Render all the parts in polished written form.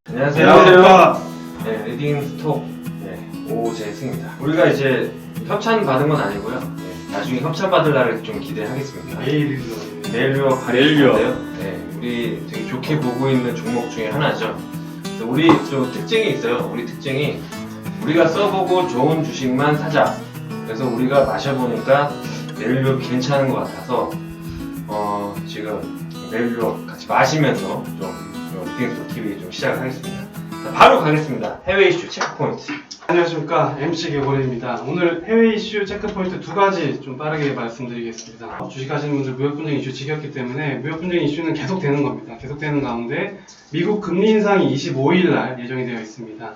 안녕하세요. 네, 리딩 스톡 오재승입니다. 우리가 이제 협찬 받은 건 아니고요. 나중에 협찬 받을 날을 좀 기대하겠습니다. 내일로 발표인데요. 우리 되게 좋게 보고 있는 종목 중에 하나죠. 그래서 우리 좀 특징이 있어요. 우리 특징이 우리가 써보고 좋은 주식만 사자. 그래서 우리가 마셔보니까 내일로 괜찮은 것 같아서 지금 내일로 같이 마시면서 좀 리딩 스톡 TV 좀 시작을 하겠습니다. 자, 바로 가겠습니다. 해외 이슈 체크포인트. 안녕하십니까, MC 개보레입니다. 오늘 해외 이슈 체크포인트 두 가지 좀 빠르게 말씀드리겠습니다. 주식하시는 분들 무역분쟁 이슈 지겹기 때문에 무역분쟁 이슈는 계속되는 겁니다. 계속되는 가운데 미국 금리 인상이 25일 날 예정이 되어 있습니다.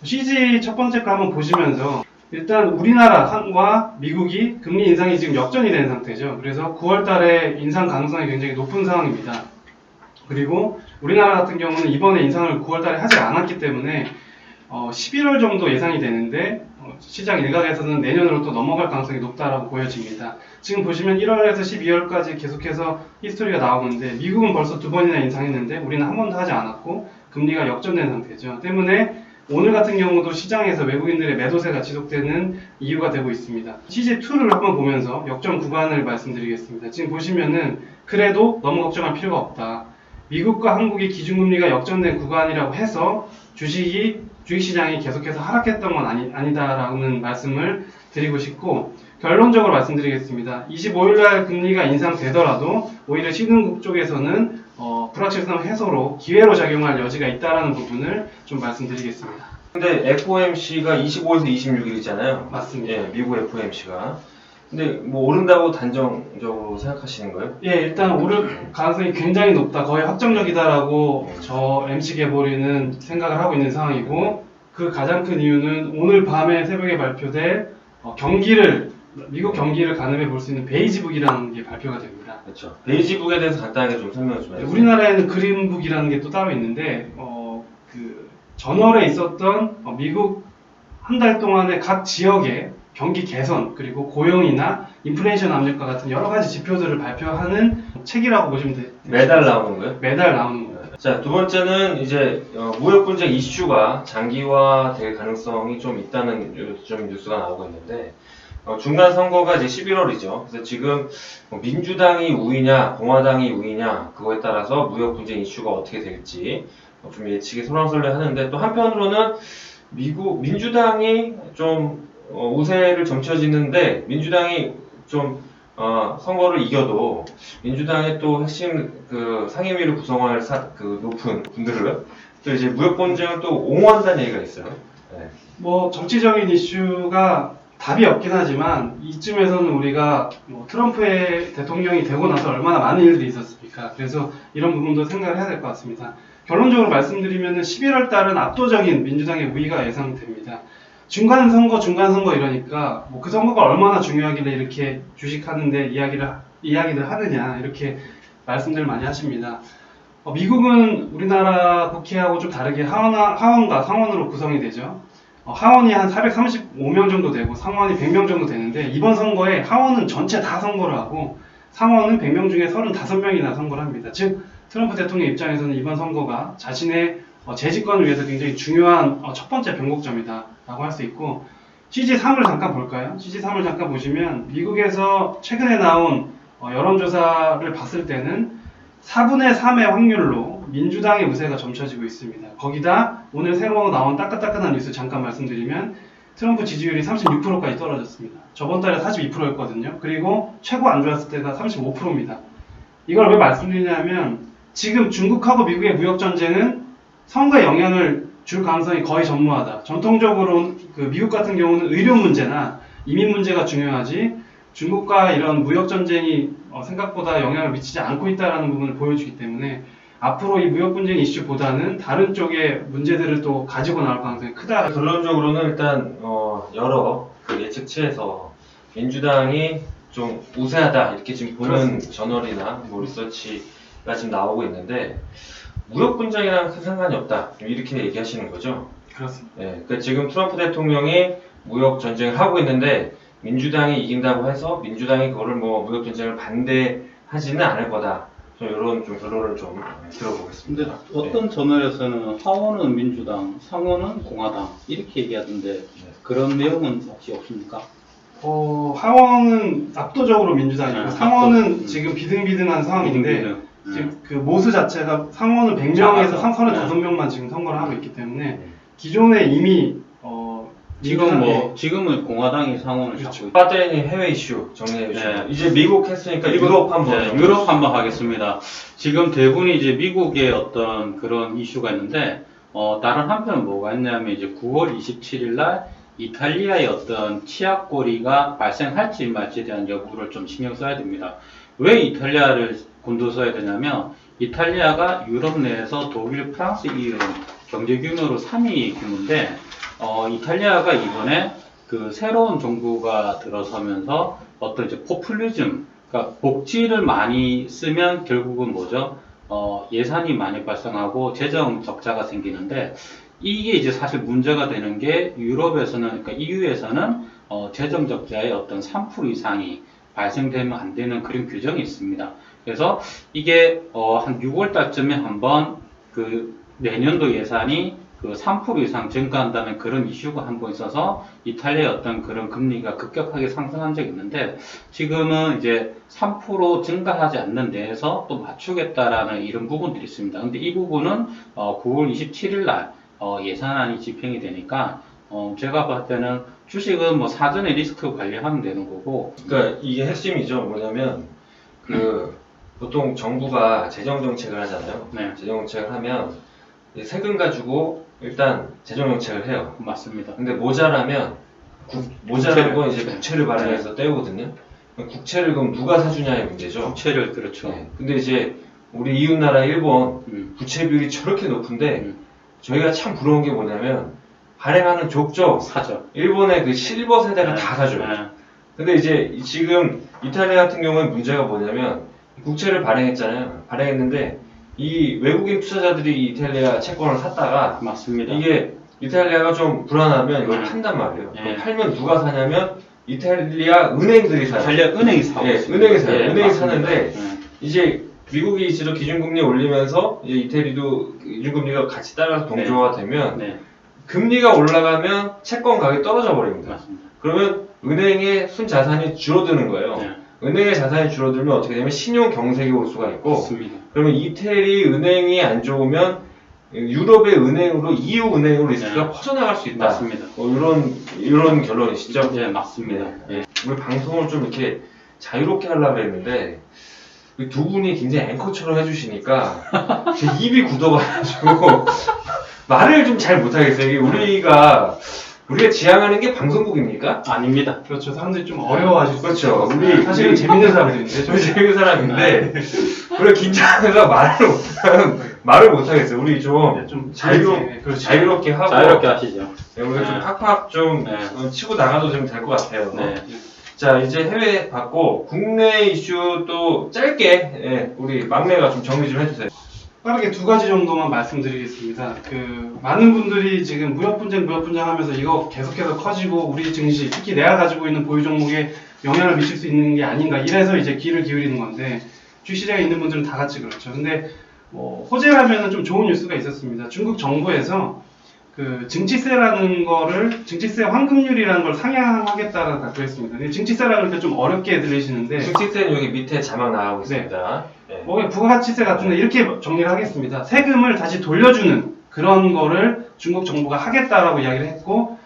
CG 첫 번째 거 한번 보시면서 일단 우리나라와 미국이 금리 인상이 지금 역전이 된 상태죠. 그래서 9월 달에 인상 가능성이 굉장히 높은 상황입니다. 그리고 우리나라 같은 경우는 이번에 인상을 9월 달에 하지 않았기 때문에 11월 정도 예상이 되는데 시장 일각에서는 내년으로 또 넘어갈 가능성이 높다라고 보여집니다. 지금 보시면 1월에서 12월까지 계속해서 히스토리가 나오는데 미국은 벌써 두 번이나 인상했는데 우리는 한 번도 하지 않았고 금리가 역전된 상태죠. 때문에 오늘 같은 경우도 시장에서 외국인들의 매도세가 지속되는 이유가 되고 있습니다. CG2를 한번 보면서 역전 구간을 말씀드리겠습니다. 지금 보시면은 그래도 너무 걱정할 필요가 없다. 미국과 한국이 기준금리가 역전된 구간이라고 해서 주식시장이 계속해서 하락했던 건 아니다라는 말씀을 드리고 싶고, 결론적으로 말씀드리겠습니다. 25일날 금리가 인상되더라도 오히려 신흥국 쪽에서는 불확실성 해소로 기회로 작용할 여지가 있다는 부분을 좀 말씀드리겠습니다. 근데 FOMC가 25에서 26일이잖아요. 맞습니다. 예, 미국 FOMC가. 근데 뭐 오른다고 단정적으로 생각하시는 거예요? 예, 일단 오를 가능성이 굉장히 높다, 거의 확정적이다라고 저 MC 개보리는 생각을 하고 있는 상황이고, 그 가장 큰 이유는 오늘 밤에 새벽에 발표될 미국 경기를 가늠해 볼 수 있는 베이지북이라는 게 발표가 됩니다. 그렇죠. 베이지북에 대해서 간단하게 좀 설명을 좀 해주세요. 우리나라에는 그린북이라는 게 또 따로 있는데 그 저널에 있었던 미국 한 달 동안의 각 지역의 경기 개선, 그리고 고용이나 인플레이션 압력과 같은 여러 가지 지표들을 발표하는 책이라고 보시면 돼요. 매달 나오는 거예요? 매달 나오는 거예요. 자, 두 번째는 이제 무역 분쟁 이슈가 장기화될 가능성이 좀 있다는 좀 뉴스가 나오고 있는데, 중간 선거가 이제 11월이죠. 그래서 지금 민주당이 우위냐 공화당이 우위냐 그거에 따라서 무역 분쟁 이슈가 어떻게 될지 좀 예측이 설왕설래하는데, 또 한편으로는 미국 민주당이 좀 우세를 점쳐지는데, 민주당이 좀 선거를 이겨도 민주당의 또 핵심 그 상임위를 구성할 그 높은 분들은 또 이제 무역 분쟁을 또 옹호한다는 얘기가 있어요. 네. 뭐 정치적인 이슈가 답이 없긴 하지만 이쯤에서는 우리가 트럼프의 대통령이 되고 나서 얼마나 많은 일들이 있었습니까? 그래서 이런 부분도 생각을 해야 될 것 같습니다. 결론적으로 말씀드리면 11월 달은 압도적인 민주당의 우위가 예상됩니다. 중간 선거 이러니까 그 선거가 얼마나 중요하길래 이렇게 주식하는데 이야기를 하느냐 이렇게 말씀들 많이 하십니다. 미국은 우리나라 국회하고 좀 다르게 하원과 상원으로 구성이 되죠. 하원이 한 435명 정도 되고 상원이 100명 정도 되는데, 이번 선거에 하원은 전체 다 선거를 하고 상원은 100명 중에 35명이나 선거를 합니다. 즉 트럼프 대통령 입장에서는 이번 선거가 자신의 재집권을 위해서 굉장히 중요한 첫 번째 변곡점이다 라고 할 수 있고, CG3을 잠깐 볼까요? CG3을 잠깐 보시면 미국에서 최근에 나온 여론조사를 봤을 때는 4분의 3의 확률로 민주당의 우세가 점쳐지고 있습니다. 거기다 오늘 새로 나온 따끈따끈한 뉴스 잠깐 말씀드리면 트럼프 지지율이 36%까지 떨어졌습니다. 저번 달에 42%였거든요. 그리고 최고 안 좋았을 때가 35%입니다. 이걸 왜 말씀드리냐면 지금 중국하고 미국의 무역전쟁은 선거에 영향을 줄 가능성이 거의 전무하다. 전통적으로 그 미국 같은 경우는 의료 문제나 이민 문제가 중요하지 중국과 이런 무역 전쟁이 생각보다 영향을 미치지 않고 있다는 부분을 보여주기 때문에 앞으로 이 무역 분쟁 이슈보다는 다른 쪽의 문제들을 또 가지고 나올 가능성이 크다. 결론적으로는 일단 여러 그 예측치에서 민주당이 좀 우세하다 이렇게 지금 보는 그렇습니다. 저널이나 뭐 리서치가 지금 나오고 있는데, 무역 분쟁이랑 큰 상관이 없다 이렇게 얘기하시는 거죠? 그렇습니다. 예, 그러니까 지금 트럼프 대통령이 무역 전쟁을 하고 있는데 민주당이 이긴다고 해서 민주당이 그거를 뭐 무역 전쟁을 반대하는 하지는 않을 거다. 좀 이런 좀 결론을 좀 근데 들어보겠습니다. 어떤 저널에서는 하원은 민주당, 상원은 공화당 이렇게 얘기하던데 그런 내용은 혹시 없습니까? 하원은 압도적으로 민주당이고 네, 상원은 지금 비등비등한 상황인데 비등비등. 지금 그 모수 자체가 상원은 100명에서 작아서. 35명만 지금 선거를 하고 있기 때문에 기존에 이미 지금 뭐 민주당의 지금은 공화당이 상원을 그렇죠. 잡고 있죠. 빠져있는 해외 이슈 정리해 주시면 네. 이제 미국 했으니까 유럽 한번 네, 유럽 한번 하겠습니다. 지금 대부분이 이제 미국의 어떤 그런 이슈가 있는데, 다른 한편 뭐가 있냐면 이제 9월 27일 날 이탈리아의 어떤 치약고리가 발생할지 말지에 대한 여부를 좀 신경 써야 됩니다. 왜 이탈리아를 곤두서야 되냐면, 이탈리아가 유럽 내에서 독일, 프랑스 이은 경제 규모로 3위 규모인데, 이탈리아가 이번에 그 새로운 정부가 들어서면서 어떤 이제 포퓰리즘, 그러니까 복지를 많이 쓰면 결국은 뭐죠? 예산이 많이 발생하고 재정 적자가 생기는데 이게 이제 사실 문제가 되는 게 유럽에서는, 그러니까 EU에서는 재정 적자의 어떤 3% 이상이 발생되면 안 되는 그런 규정이 있습니다. 그래서 이게 한 6월 달쯤에 한번 그 내년도 예산이 그 3% 이상 증가한다는 그런 이슈가 한 번 있어서 이탈리아의 어떤 그런 금리가 급격하게 상승한 적이 있는데 지금은 이제 3% 증가하지 않는 데에서 또 맞추겠다라는 이런 부분들이 있습니다. 근데 이 부분은 9월 27일 날 예산안이 집행이 되니까 제가 봤을 때는 주식은 뭐 사전에 리스크 관리하면 되는 거고. 그러니까 이게 핵심이죠. 뭐냐면 그 보통 정부가 재정 정책을 하잖아요. 네. 재정 정책을 하면 세금 가지고 일단 재정 정책을 해요. 맞습니다. 근데 모자라면 모자란 건 이제 네. 국채를 발행해서 떼우거든요. 국채를 그럼 누가 사주냐의 문제죠. 국채를 그렇죠. 네. 근데 이제 우리 이웃 나라 일본 부채 비율이 저렇게 높은데 저희가 참 부러운 게 뭐냐면 발행하는 족족 사죠. 일본의 그 실버 세대가 네. 다 사줘요. 네. 근데 이제 지금 이탈리아 같은 경우는 문제가 뭐냐면 국채를 발행했잖아요. 발행했는데 이 외국인 투자자들이 이탈리아 채권을 샀다가 맞습니다. 이게 이탈리아가 좀 불안하면 이걸 네. 판단 말이에요. 네. 그럼 팔면 누가 사냐면 이탈리아 은행들이 사요. 이탈리아 은행이 사고 네, 있습니다. 은행이 사요. 네, 은행이 맞습니다. 사는데 네. 이제 미국이 지금 기준금리 올리면서 이제 이태리도 기준금리가 같이 따라서 동조가 되면 네. 금리가 올라가면 채권 가격이 떨어져 버립니다. 맞습니다. 그러면 은행의 순자산이 줄어드는 거예요. 네. 은행의 자산이 줄어들면 어떻게 되면 신용 경색이 올 수가 있고 맞습니다. 그러면 이태리 은행이 안 좋으면 유럽의 은행으로 EU 은행으로 리스크가 네. 퍼져나갈 수 있다. 맞습니다. 이런 결론이시죠? 네, 맞습니다. 네. 우리 방송을 좀 이렇게 자유롭게 하려고 했는데 두 분이 굉장히 앵커처럼 해주시니까 제 입이 굳어가지고 말을 좀 잘 못하겠어요. 이게 우리가 지향하는 게 방송국입니까? 아닙니다. 그렇죠. 사람들이 좀 어려워하실 수 그렇죠. 있어요. 우리 사실은 재밌는 사람들인데 저희 재밌는 사람인데 그래 긴장해서 말을 못하겠어요. 우리 좀 좀 그렇죠. 자유롭게 하고 자유롭게 하시죠. 네, 우리 좀 네. 팍팍 좀 네. 치고 나가도 좀 될 것 같아요. 네. 자 이제 해외 봤고 국내 이슈 또 짧게 우리 막내가 좀 정리 좀 해주세요. 빠르게 두 가지 정도만 말씀드리겠습니다. 많은 분들이 지금 무역 분쟁 하면서 이거 계속해서 커지고 우리 증시, 특히 내가 가지고 있는 보유 종목에 영향을 미칠 수 있는 게 아닌가 이래서 이제 귀를 기울이는 건데 주시장에 있는 분들은 다 같이 그렇죠. 근데 호재라면은 좀 좋은 뉴스가 있었습니다. 중국 정부에서 그 증치세 환급률이라는 걸 상향하겠다고 발표했습니다. 근데 증치세라고 하니까 좀 어렵게 들리시는데 증치세는 여기 밑에 자막 나가고 있습니다. 네. 부가가치세 같은데 이렇게 정리를 하겠습니다. 세금을 다시 돌려주는 그런 거를 중국 정부가 하겠다라고 이야기를 했고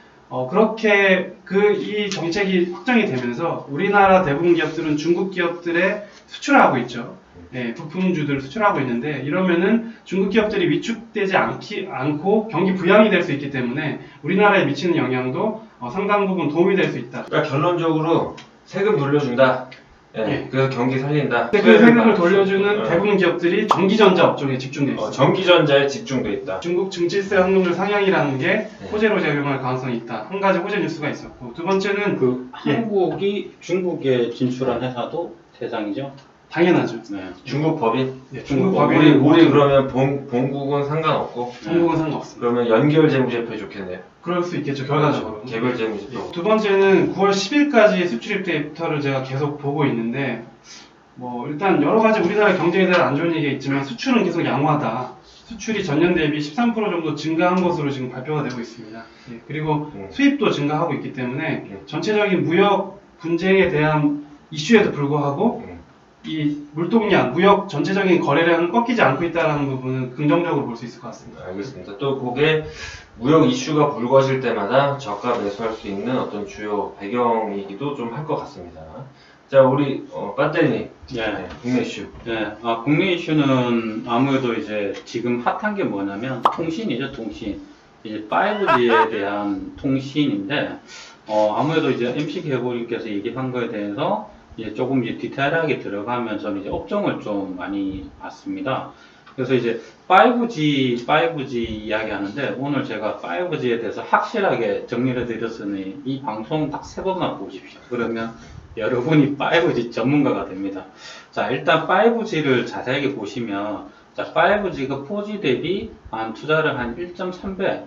그렇게 이 정책이 확정이 되면서 우리나라 대부분 기업들은 중국 기업들에 수출을 하고 있죠. 네, 부품주들을 수출하고 있는데 이러면은 중국 기업들이 위축되지 않고 경기 부양이 될 수 있기 때문에 우리나라에 미치는 영향도 상당 부분 도움이 될 수 있다. 그러니까 결론적으로 세금 돌려준다. 예. 그래서 경기 살린다. 근데 그 세금을 돌려주는 어. 대부분 기업들이 전기전자 업종에 집중돼 있어요. 전기전자에 집중돼 있다. 중국 증치세 환급률 상향이라는 게 네. 호재로 작용할 가능성이 있다. 한 가지 호재 뉴스가 있었고 두 번째는 한국이 중국에 진출한 회사도 대상이죠. 당연하죠. 네. 중국 법인? 네, 중국 중국 법인. 법인이 우리 그러면 본국은 상관없고 중국은 상관없습니다. 그러면 연결 재무제표 좋겠네요. 그럴 수 있겠죠, 결과적으로. 개별 재무제표. 두 번째는 9월 10일까지 수출입 데이터를 제가 계속 보고 있는데 뭐 일단 여러 가지 우리나라 경제에 대한 안 좋은 얘기가 있지만 수출은 계속 양호하다. 수출이 전년 대비 13% 정도 증가한 것으로 지금 발표가 되고 있습니다. 예, 그리고 수입도 증가하고 있기 때문에 전체적인 무역 분쟁에 대한 이슈에도 불구하고 이 물동량, 무역 전체적인 거래량은 꺾이지 않고 있다는 부분은 긍정적으로 볼 수 있을 것 같습니다. 알겠습니다. 또 그게 무역 이슈가 불거질 때마다 저가 매수할 수 있는 어떤 주요 배경이기도 좀 할 것 같습니다. 자, 우리 빠떼리님, 예. 국내 이슈. 네, 국내 이슈는 아무래도 이제 지금 핫한 게 뭐냐면 통신이죠, 통신. 이제 5G에 대한 통신인데, 아무래도 이제 MC 개보님께서 얘기한 거에 대해서 이제 조금 이제 디테일하게 들어가면 저는 이제 업종을 좀 많이 봤습니다. 그래서 이제 5G 이야기 하는데, 오늘 제가 5G에 대해서 확실하게 정리를 드렸으니 이 방송 딱 3번만 보십시오. 그러면 여러분이 5G 전문가가 됩니다. 자, 일단 5G를 자세하게 보시면, 자, 5G가 4G 대비 한 투자를 한 1.3배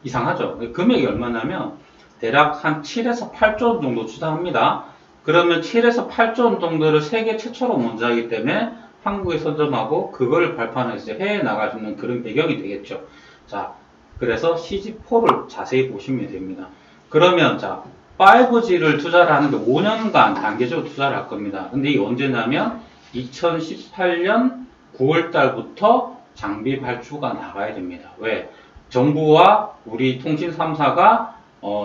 이상 하죠. 금액이 얼마냐면, 대략 한 7에서 8조 원 정도 투자합니다. 그러면 7에서 8조 원 정도를 세계 최초로 먼저 하기 때문에 한국에 선점하고 그걸 발판을 이제 해외에 나가주는 그런 배경이 되겠죠. 자, 그래서 CG4를 자세히 보시면 됩니다. 그러면 자, 5G를 투자를 하는데 5년간 단계적으로 투자를 할 겁니다. 근데 이게 언제냐면 2018년 9월 달부터 장비 발주가 나가야 됩니다. 왜? 정부와 우리 통신 3사가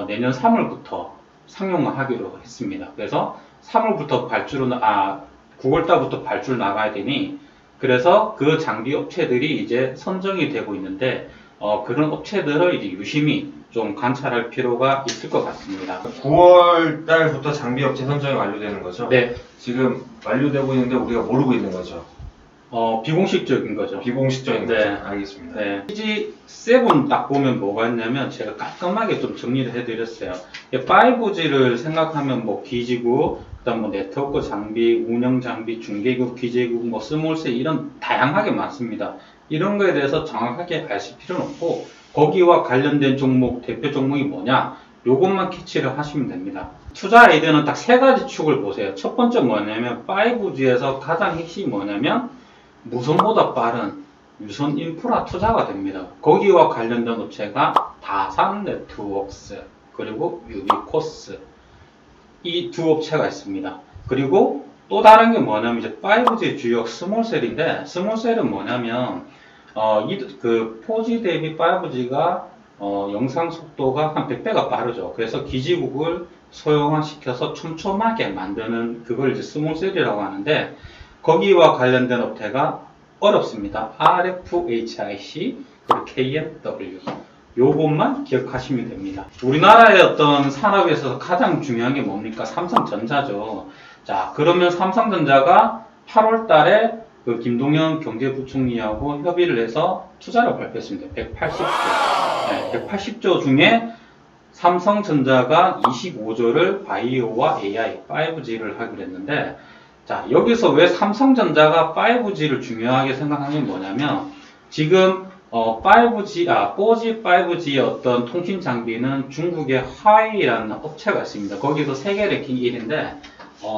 내년 3월부터 상용화하기로 했습니다. 그래서 3월부터 9월 달부터 발주를 나가야 되니, 그래서 그 장비 업체들이 이제 선정이 되고 있는데, 그런 업체들을 이제 유심히 좀 관찰할 필요가 있을 것 같습니다. 9월 달부터 장비 업체 선정이 완료되는 거죠? 네. 지금 완료되고 있는데 우리가 모르고 있는 거죠? 비공식적인 거죠. 비공식적인 네. 거죠? 알겠습니다. 네. CG7 딱 보면 뭐가 있냐면 제가 깔끔하게 좀 정리를 해드렸어요. 5G를 생각하면 뭐 기지국, 그다음 뭐 네트워크 장비, 운영 장비, 중계국, 기재국, 뭐 스몰셀 이런 다양하게 많습니다. 이런 거에 대해서 정확하게 아실 필요는 없고 거기와 관련된 종목, 대표 종목이 뭐냐 요것만 캐치를 하시면 됩니다. 투자 아이디어는 딱 3가지 축을 보세요. 첫 번째 뭐냐면 5G에서 가장 핵심이 뭐냐면 무선보다 빠른 유선 인프라 투자가 됩니다. 거기와 관련된 업체가 다산 네트워크스 그리고 유비코스 이 두 업체가 있습니다. 그리고 또 다른 게 뭐냐면 이제 5G 주역 스몰셀인데 스몰셀은 뭐냐면 그 4G 대비 5G가 영상 속도가 한 100배가 빠르죠. 그래서 기지국을 소형화시켜서 촘촘하게 만드는 그걸 이제 스몰셀이라고 하는데 거기와 관련된 업체가 어렵습니다. RFHIC 그리고 KMW 요것만 기억하시면 됩니다. 우리나라의 어떤 산업에서 가장 중요한 게 뭡니까? 삼성전자죠. 자, 그러면 삼성전자가 8월 달에 그 김동연 경제부총리하고 협의를 해서 투자를 발표했습니다. 180조. 네, 180조 중에 삼성전자가 25조를 바이오와 AI, 5G를 하기로 했는데, 자, 여기서 왜 삼성전자가 5G를 중요하게 생각하는 게 뭐냐면, 지금 4G, 5G의 어떤 통신 장비는 중국의 화웨이라는 업체가 있습니다. 거기서 세계 랭킹 1인데,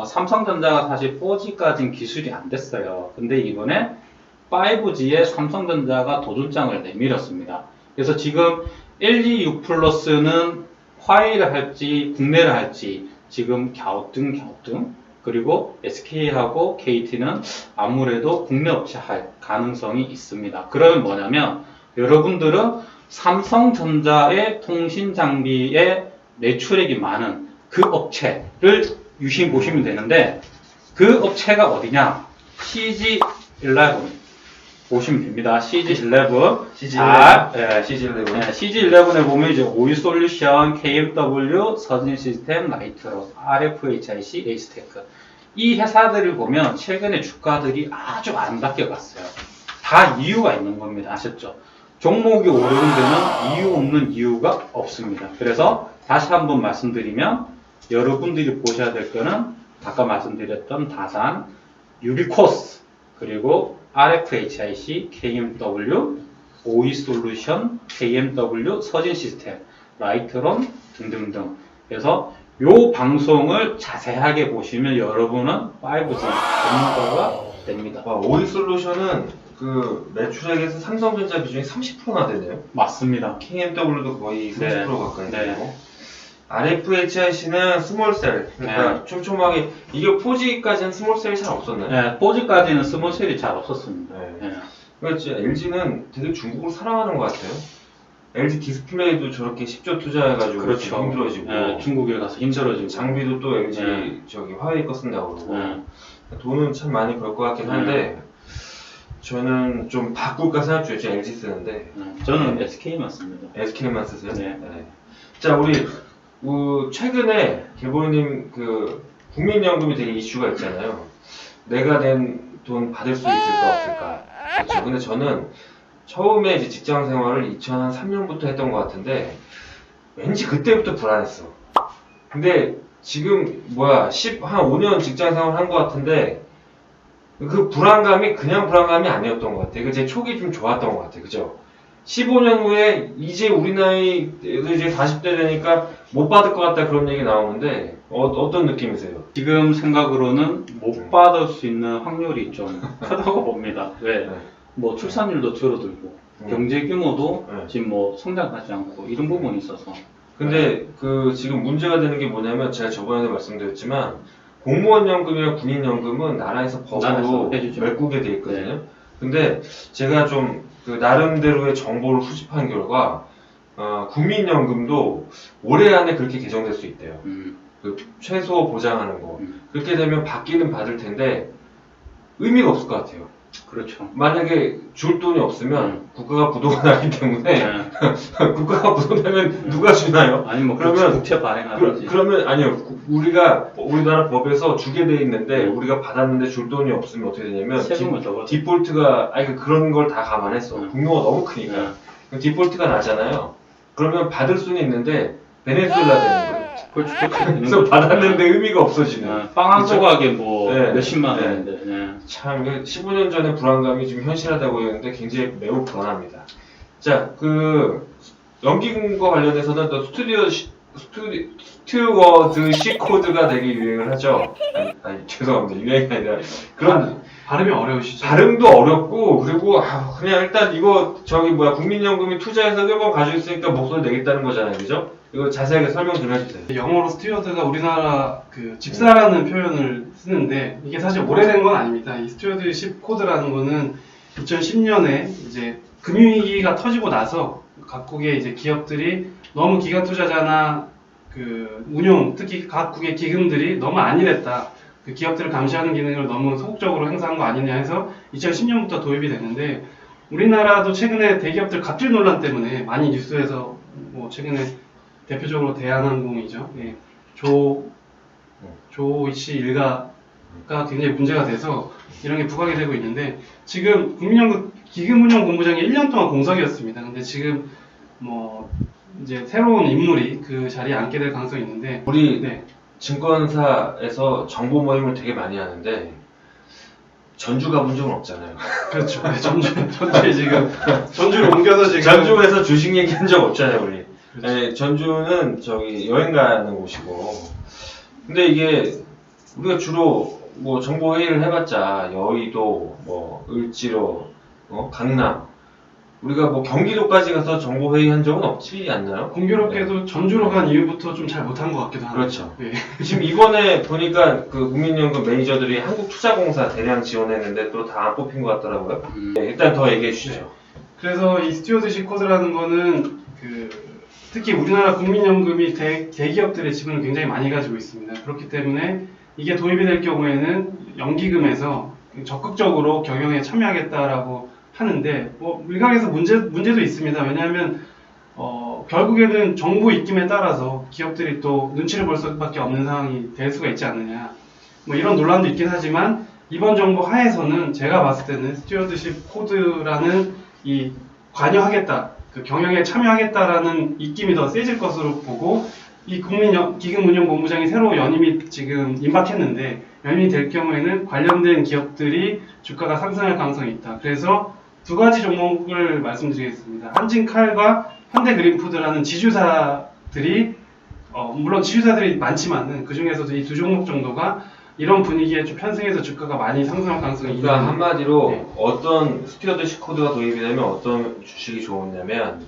삼성전자가 사실 4G까지는 기술이 안 됐어요. 근데 이번에 5G에 삼성전자가 도전장을 내밀었습니다. 그래서 지금 LG U+는 화웨이를 할지 국내를 할지 지금 갸우뚱 그리고 SK하고 KT는 아무래도 국내 업체 할 가능성이 있습니다. 그러면 뭐냐면 여러분들은 삼성전자의 통신 장비에 매출액이 많은 그 업체를 유심히 보시면 되는데 그 업체가 어디냐? CG11 보시면 됩니다. CG11 CG11에 보면 이제 오이솔루션, KMW, 서진 시스템, 라이트로, RFHIC, 에이스테크 이 회사들을 보면 최근에 주가들이 아주 아름답게 갔어요. 다 이유가 있는 겁니다. 아셨죠? 종목이 오르는 데는 이유 없는 이유가 없습니다. 그래서 다시 한번 말씀드리면 여러분들이 보셔야 될 거는 아까 말씀드렸던 다산, 유비코스, 그리고 RFHIC, KMW, 오이솔루션, KMW, 서진 시스템, 라이트론 등등등. 그래서 요 방송을 자세하게 보시면 여러분은 5G 전문가가 됩니다. 오이솔루션은 그 매출액에서 삼성전자 비중이 30%나 되네요. 맞습니다. KMW도 거의 30% 네. 가까이 네. 되고 RFHIC는 스몰셀, 그러니까 네. 촘촘하게 이게 4G까지는 스몰셀이 잘 없었나요? 네, 4G까지는 스몰셀이 잘 없었습니다. 네. 네. 그렇지. LG는 되게 중국을 사랑하는 것 같아요. LG 디스플레이도 저렇게 10조 투자해가지고 그렇죠. 힘들어지고 네, 중국에 가서 힘들어지고 장비도 또 LG 네. 저기 화웨이 거 쓴다고 그러고 네. 돈은 참 많이 벌 것 같긴 한데 저는 좀 바꿀까 생각 중이에요. 지금 LG 쓰는데 저는 SK만 씁니다. SK만 쓰세요? 네. 자, 우리 최근에 개보님 그 국민연금이 되게 이슈가 있잖아요. 내가 낸 돈 받을 수 있을까 없을까. 그렇죠. 근데 저는 처음에 이제 직장 생활을 2003년부터 했던 것 같은데 왠지 그때부터 불안했어. 근데 지금 한 5년 직장 생활 한 것 같은데 그 불안감이 그냥 불안감이 아니었던 것 같아요. 제 촉이 좀 좋았던 것 같아요. 그죠? 15년 후에 이제 우리 나이 이제 40대 되니까 못 받을 것 같다 그런 얘기 나오는데 어떤 느낌이세요? 지금 생각으로는 못 받을 수 있는 확률이 좀 크다고 봅니다. 왜? 네. 뭐 출산율도 줄어들고 음. 경제 규모도 네. 지금 뭐 성장하지 않고 이런 부분이 있어서 근데 그 지금 문제가 되는 게 뭐냐면 제가 저번에도 말씀드렸지만 공무원 연금이나 군인 연금은 나라에서 나라에서 법으로 해주죠. 메꾸게 돼 있거든요. 근데 제가 좀 그 나름대로의 정보를 수집한 결과 국민연금도 올해 안에 그렇게 개정될 수 있대요. 그 최소 보장하는 거. 그렇게 되면 받기는 받을 텐데 의미가 없을 것 같아요. 그렇죠. 만약에 줄 돈이 없으면 국가가 부도가 나기 때문에 네. 국가가 부도나면 누가 주나요? 아니 뭐 그러면 국채 발행하든지 그러면 아니요. 우리나라 법에서 주게 돼 있는데 우리가 받았는데 줄 돈이 없으면 어떻게 되냐면 세금을 더 받. 디폴트가 그런 걸 다 감안했어. 분노가 너무 크니까. 네. 그럼 디폴트가 나잖아요. 그러면 받을 수는 있는데 베네수엘라 되는 거예요. 그렇죠. 그래서 받았는데 의미가 없어지는. 빵 한 조각에 뭐 네. 몇십만 네. 원인데. 네. 참 15년 전의 불안감이 지금 현실하다고 했는데 굉장히 매우 불안합니다. 자, 연기금과 관련해서는 또 스튜어드십 코드가 되게 유행을 하죠. 아니, 죄송합니다. 유행이 아니라 그런 발음이 어려우시죠? 발음도 어렵고 그리고 그냥 일단 이거 국민연금이 투자해서 1번 가지고 있으니까 목소리 내겠다는 거잖아요, 그죠? 이거 자세하게 설명 좀 해주세요. 영어로 스튜어드가 우리나라 그 집사라는 표현을 쓰는데 이게 사실 오래된 건 아닙니다. 이 스튜어드십 코드라는 거는 2010년에 이제 금융위기가 터지고 나서 각국의 이제 기업들이 너무 기관 투자자나 그 특히 각국의 기금들이 너무 안일했다. 그 기업들을 감시하는 기능을 너무 소극적으로 행사한 거 아니냐 해서 2010년부터 도입이 됐는데 우리나라도 최근에 대기업들 갑질 논란 때문에 많이 뉴스에서 뭐 최근에 대표적으로 대한항공이죠. 예. 조씨 일가가 굉장히 문제가 돼서 이런 게 부각이 되고 있는데 지금 국민연금 기금운용본부장이 1년 동안 공석이었습니다. 근데 지금 뭐 이제 새로운 인물이 그 자리에 앉게 될 가능성이 있는데 우리 네. 증권사에서 정보 모임을 되게 많이 하는데 전주 가본 적은 없잖아요. 그렇죠. 네, 전주에 지금 전주를 옮겨서 지금 전주에서 주식 얘기한 적 없잖아요, 우리. 그렇죠. 네, 전주는 여행 가는 곳이고. 근데 이게 우리가 주로 뭐 정보 회의를 해봤자 여의도, 뭐 을지로, 강남. 우리가 뭐 경기도까지 가서 정보 회의 한 적은 없지 않나요? 공교롭게도 전주로 간 이후부터 좀 잘 못한 것 같기도 합니다. 그렇죠. 예. 지금 이번에 보니까 그 국민연금 매니저들이 한국투자공사 대량 지원했는데 또 다 안 뽑힌 것 같더라고요. 네, 일단 더 얘기해 주시죠. 그래서 이 스튜어드십 코드라는 거는 특히 우리나라 국민연금이 대기업들의 지분을 굉장히 많이 가지고 있습니다. 그렇기 때문에 이게 도입이 될 경우에는 연기금에서 적극적으로 경영에 참여하겠다라고 하는데 뭐 일각에서 문제도 있습니다. 왜냐하면 결국에는 정부 입김에 따라서 기업들이 또 눈치를 볼 수밖에 없는 상황이 될 수가 있지 않느냐. 뭐 이런 논란도 있긴 하지만 이번 정부 하에서는 제가 봤을 때는 스튜어드십 코드라는 이 관여하겠다, 그 경영에 참여하겠다라는 입김이 더 세질 것으로 보고 이 기금운용본부장이 새로 연임이 지금 임박했는데 연임이 될 경우에는 관련된 기업들이 주가가 상승할 가능성이 있다. 그래서 두 가지 종목을 말씀드리겠습니다. 한진칼과 현대그린푸드라는 지주사들이 물론 지주사들이 많지만은 그 중에서도 이 두 종목 정도가 이런 분위기에 좀 편승해서 주가가 많이 상승할 가능성이 그러니까 있는. 한마디로 네. 어떤 스튜어드십 코드가 도입이 되면 어떤 주식이 좋으냐면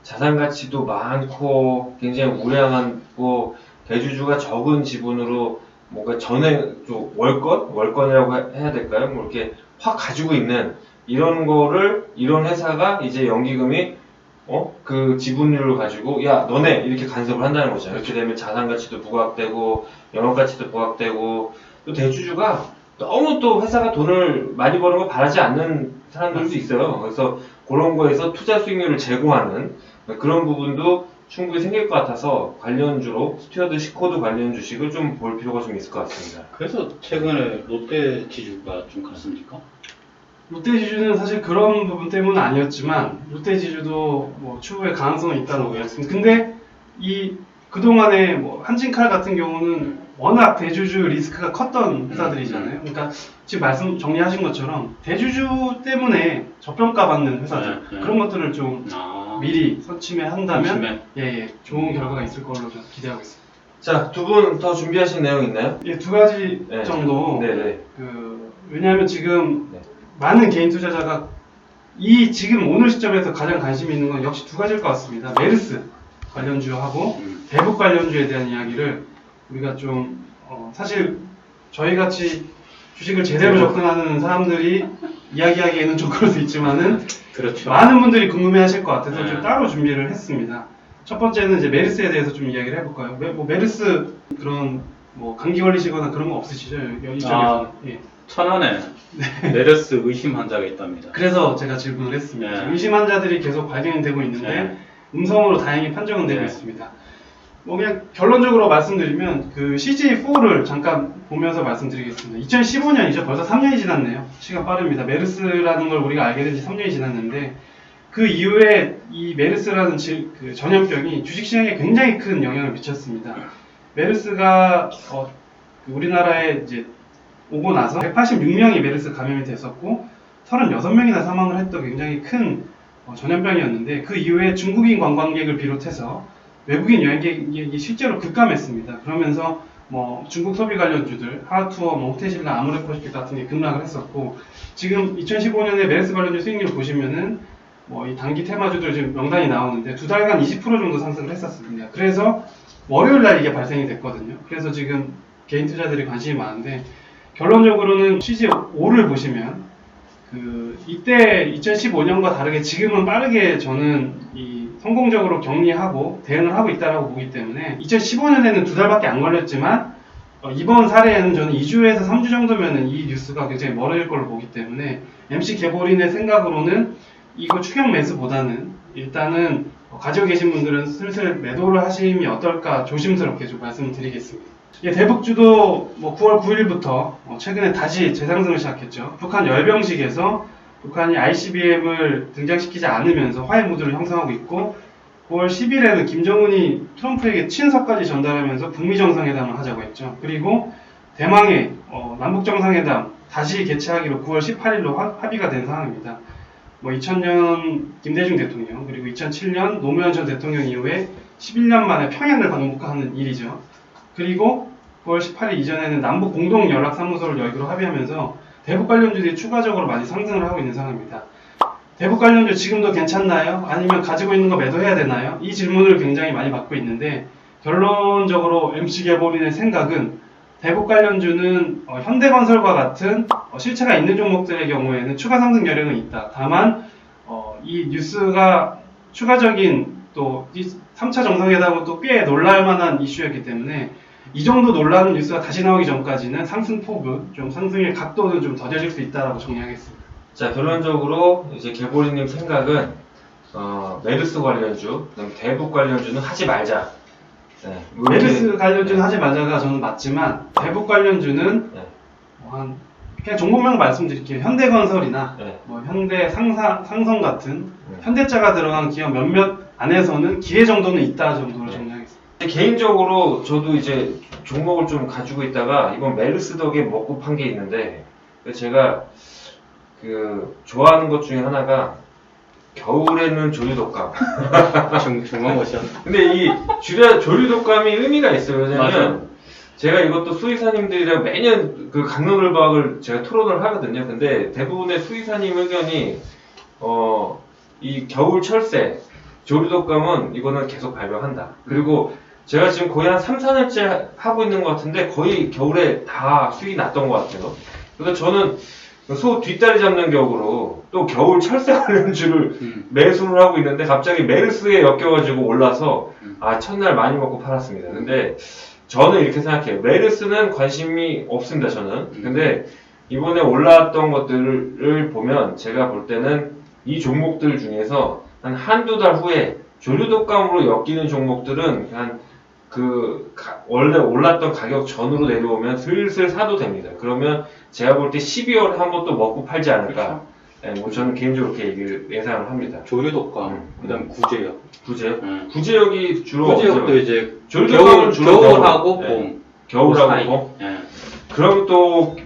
자산 가치도 많고 굉장히 우량하고 대주주가 적은 지분으로 뭔가 전액 좀 월권이라고 해야 될까요? 뭐 이렇게 확 가지고 있는 이런 거를 이런 회사가 이제 연기금이 그 지분율을 가지고 야 너네 이렇게 간섭을 한다는 거죠. 이렇게 되면 자산 가치도 부각되고 영업 가치도 부각되고 또 대주주가 너무 또 회사가 돈을 많이 버는 걸 바라지 않는 사람들도 있어요. 그래서 그런 거에서 투자 수익률을 제고하는 그런 부분도 충분히 생길 것 같아서 관련주로 스튜어드 시코드 관련 주식을 좀 볼 필요가 좀 있을 것 같습니다. 그래서 최근에 롯데 지주가 좀 갔습니까? 롯데지주는 사실 그런 부분 때문은 아니었지만 롯데지주도 뭐 추후에 가능성은 있다고 보였습니다. 근데 이 그동안에 뭐 한진칼 같은 경우는 워낙 대주주 리스크가 컸던 회사들이잖아요. 그러니까 지금 말씀 정리하신 것처럼 대주주 때문에 저평가받는 회사들 네. 그런 것들을 좀 미리 선침해 한다면 선침해. 예, 좋은 결과가 있을 걸로 좀 기대하고 있습니다. 자, 두 분 더 준비하신 내용 있나요? 예, 두 가지 네. 정도. 네네. 왜냐하면 지금 네. 많은 개인 투자자가 지금 오늘 시점에서 가장 관심이 있는 건 역시 두 가지일 것 같습니다. 메르스 관련주하고 대북 관련주에 대한 이야기를 우리가 좀 사실 저희 같이 주식을 제대로 접근하는 사람들이 이야기하기에는 좀 그럴 수 있지만은 그렇죠. 많은 분들이 궁금해하실 것 같아서 네. 좀 따로 준비를 했습니다. 첫 번째는 이제 메르스에 대해서 좀 이야기를 해볼까요? 메르스 그런 뭐 감기 걸리시거나 그런 거 없으시죠? 이쪽에서는. 예. 천안에 메르스 의심 환자가 있답니다. 그래서 제가 질문을 했습니다. 네. 의심 환자들이 계속 발견이 되고 있는데 네. 음성으로 다행히 판정은 되고 네. 있습니다. 뭐 그냥 결론적으로 말씀드리면 그 CJ4를 잠깐 보면서 말씀드리겠습니다. 2015년이죠. 벌써 3년이 지났네요. 시간 빠릅니다. 메르스라는 걸 우리가 알게 된 지 3년이 지났는데 그 이후에 이 메르스라는 그 전염병이 주식시장에 굉장히 큰 영향을 미쳤습니다. 메르스가 우리나라에 이제 오고 나서 186명이 메르스 감염이 됐었고 36명이나 사망을 했던 굉장히 큰 전염병이었는데 그 이후에 중국인 관광객을 비롯해서 외국인 여행객이 실제로 급감했습니다. 그러면서 뭐 중국 소비 관련주들, 하하투어, 뭐 호텔신라, 아모레퍼시픽 같은 게 급락을 했었고 지금 2015년에 메르스 관련주 수익률 보시면은 뭐 이 단기 테마주들 지금 명단이 나오는데 두 달간 20% 정도 상승을 했었습니다. 그래서 월요일 날 이게 발생이 됐거든요. 그래서 지금 개인 투자들이 관심이 많은데 결론적으로는 CJ5를 보시면 이때 2015년과 다르게 지금은 빠르게 저는 성공적으로 격리하고 대응을 하고 있다고 보기 때문에 2015년에는 두 달밖에 안 걸렸지만 이번 사례에는 저는 2주에서 3주 정도면은 이 뉴스가 굉장히 멀어질 걸로 보기 때문에 MC 개보린의 생각으로는 이거 추격 매수보다는 일단은 가지고 계신 분들은 슬슬 매도를 하심이 어떨까 조심스럽게 좀 말씀을 드리겠습니다. 대북주도 9월 9일부터 최근에 다시 재상승을 시작했죠. 북한 열병식에서 북한이 ICBM을 등장시키지 않으면서 화해 무드를 형성하고 있고 9월 10일에는 김정은이 트럼프에게 친서까지 전달하면서 북미 정상회담을 하자고 했죠. 그리고 대망의 남북 정상회담 다시 개최하기로 9월 18일로 합의가 된 상황입니다. 2000년 김대중 대통령 그리고 2007년 노무현 전 대통령 이후에 11년 만에 평양을 방문하는 일이죠. 그리고 9월 18일 이전에는 남북 공동 연락사무소를 열기로 합의하면서 대북 관련주들이 추가적으로 많이 상승을 하고 있는 상황입니다. 대북 관련주 지금도 괜찮나요? 아니면 가지고 있는 거 매도해야 되나요? 이 질문을 굉장히 많이 받고 있는데 결론적으로 MC 개보린의 생각은 대북 관련주는 현대건설과 같은 실체가 있는 종목들의 경우에는 추가 상승 여력은 있다. 다만 이 뉴스가 추가적인 또 3차 정상회담은 또 꽤 놀랄만한 이슈였기 때문에 이 정도 놀라는 뉴스가 다시 나오기 전까지는 상승폭은 좀 상승의 각도는 좀 더뎌질 수 있다라고 정리하겠습니다. 자, 결론적으로 이제 개보리님 생각은 메르스 관련주, 그다음 대북 관련주는 하지 말자. 네, 메르스 관련주는 하지 말자가 저는 맞지만 대북 관련주는 그냥 종목명 말씀드릴게요. 현대건설이나 현대 상성 같은 현대자가 들어간 기업 몇몇 안에서는 기회 정도는 있다 정도로 정리하겠습니다. 개인적으로 저도 이제 종목을 좀 가지고 있다가 이번 메르스 덕에 먹고 판 게 있는데 제가 좋아하는 것 중에 하나가 겨울에는 조류독감. 중간고시야. 근데 이 조류독감이 의미가 있어요. 왜냐면 맞아요. 제가 이것도 수의사님들이랑 매년 그 강론을박을 제가 토론을 하거든요. 근데 대부분의 수의사님 의견이 이 겨울 철새 조류독감은 이거는 계속 발병한다. 그리고 제가 지금 거의 한 3, 4년째 하고 있는 것 같은데 거의 겨울에 다 수위 났던 것 같아요. 그래서 저는 소 뒷다리 잡는 격으로 또 겨울 철새 관련주를 매수를 하고 있는데 갑자기 메르스에 엮여가지고 올라서 첫날 많이 먹고 팔았습니다. 근데 저는 이렇게 생각해요. 메르스는 관심이 없습니다. 저는. 근데 이번에 올라왔던 것들을 보면 제가 볼 때는 이 종목들 중에서 한두 달 후에 조류독감으로 엮이는 종목들은 원래 올랐던 가격 전으로 내려오면 슬슬 사도 됩니다. 그러면 제가 볼 때 12월에 한번 또 먹고 팔지 않을까. 네, 뭐 저는 개인적으로 그렇게 예상을 합니다. 조류독감, 그다음 구제역. 구제역? 네. 구제역이 주로 구제역도 이제 조류독감은 주로 겨울하고 네. 봄. 겨울하고 사이. 봄. 예. 그럼 또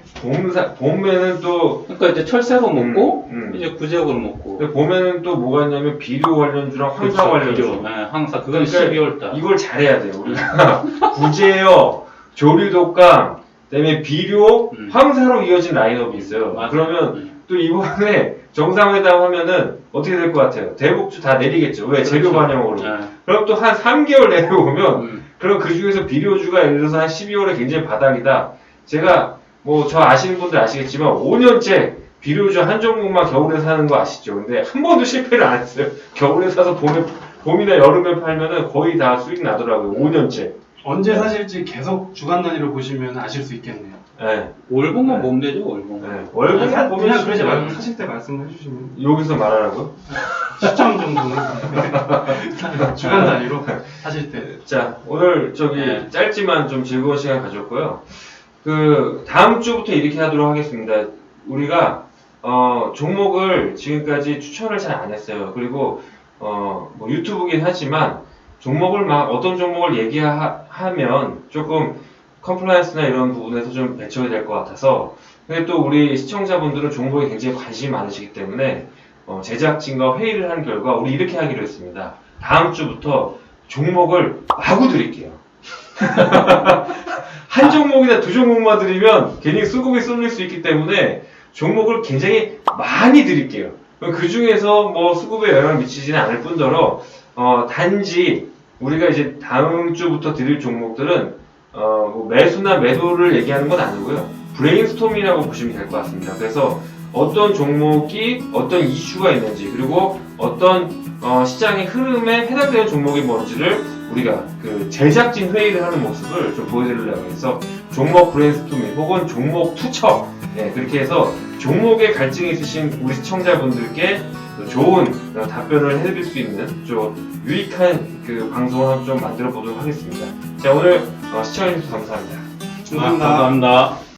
봄에는 또 그러니까 이제 철새로 먹고 이제 이제 구제역으로 먹고. 봄에는 또 뭐가 있냐면 비료 관련주랑 황사 관련주. 비료. 예, 황사. 그건 그러니까 12월 달. 이걸 잘해야 돼요. 우리가 구제역, 조류독감, 그다음에 비료, 황사로 이어진 라인업이 있어요. 맞아요. 그러면 또 이번에 정상회담 하면은 어떻게 될 것 같아요? 대북주 다 내리겠죠. 왜? 재료 반영으로. 예. 그럼 또 한 3개월 내려오면 음. 그럼 그 중에서 비료주가 예를 들어서 한 12월에 굉장히 바닥이다. 제가 뭐 저 아시는 분들 아시겠지만 5년째 비료주 한 종목만 겨울에 사는 거 아시죠? 근데 한 번도 실패를 안 했어요. 겨울에 사서 봄이나 여름에 팔면은 거의 다 수익 나더라고요. 5년째. 언제 사실지 계속 주간 단위로 보시면 아실 수 있겠네요. 네. 월봉만 보면 되죠, 월봉. 네. 월급만 그냥 보면 그러지 쉽지 말고 않아요. 사실 때 말씀을 해주시면 여기서 말하라고? 시점 정도는 네. 주간 단위로 사실 때. 자, 오늘 네. 짧지만 좀 즐거운 시간 가졌고요. 다음 주부터 이렇게 하도록 하겠습니다. 우리가, 종목을 지금까지 추천을 잘 안 했어요. 그리고, 뭐 유튜브긴 하지만, 종목을 어떤 종목을 얘기하면 조금 컴플라이언스나 이런 부분에서 좀 배척이 될 것 같아서, 근데 또 우리 시청자분들은 종목에 굉장히 관심이 많으시기 때문에, 제작진과 회의를 한 결과, 우리 이렇게 하기로 했습니다. 다음 주부터 종목을 마구 드릴게요. 한 종목이나 두 종목만 드리면 괜히 수급이 쏠릴 수 있기 때문에 종목을 굉장히 많이 드릴게요. 그 중에서 뭐 수급에 영향을 미치지는 않을 뿐더러 단지 우리가 이제 다음 주부터 드릴 종목들은 뭐 매수나 매도를 얘기하는 건 아니고요. 브레인스토밍이라고 보시면 될 것 같습니다. 그래서 어떤 종목이 어떤 이슈가 있는지 그리고 어떤 시장의 흐름에 해당되는 종목이 뭔지를 우리가 그 제작진 회의를 하는 모습을 좀 보여드리려고 해서 종목 브레인스토밍 혹은 종목 투척 그렇게 해서 종목에 갈증이 있으신 우리 시청자분들께 좋은 답변을 해드릴 수 있는 좀 유익한 그 방송을 좀 만들어 보도록 하겠습니다. 자, 오늘 시청해주셔서 감사합니다. 감사합니다. 감사합니다.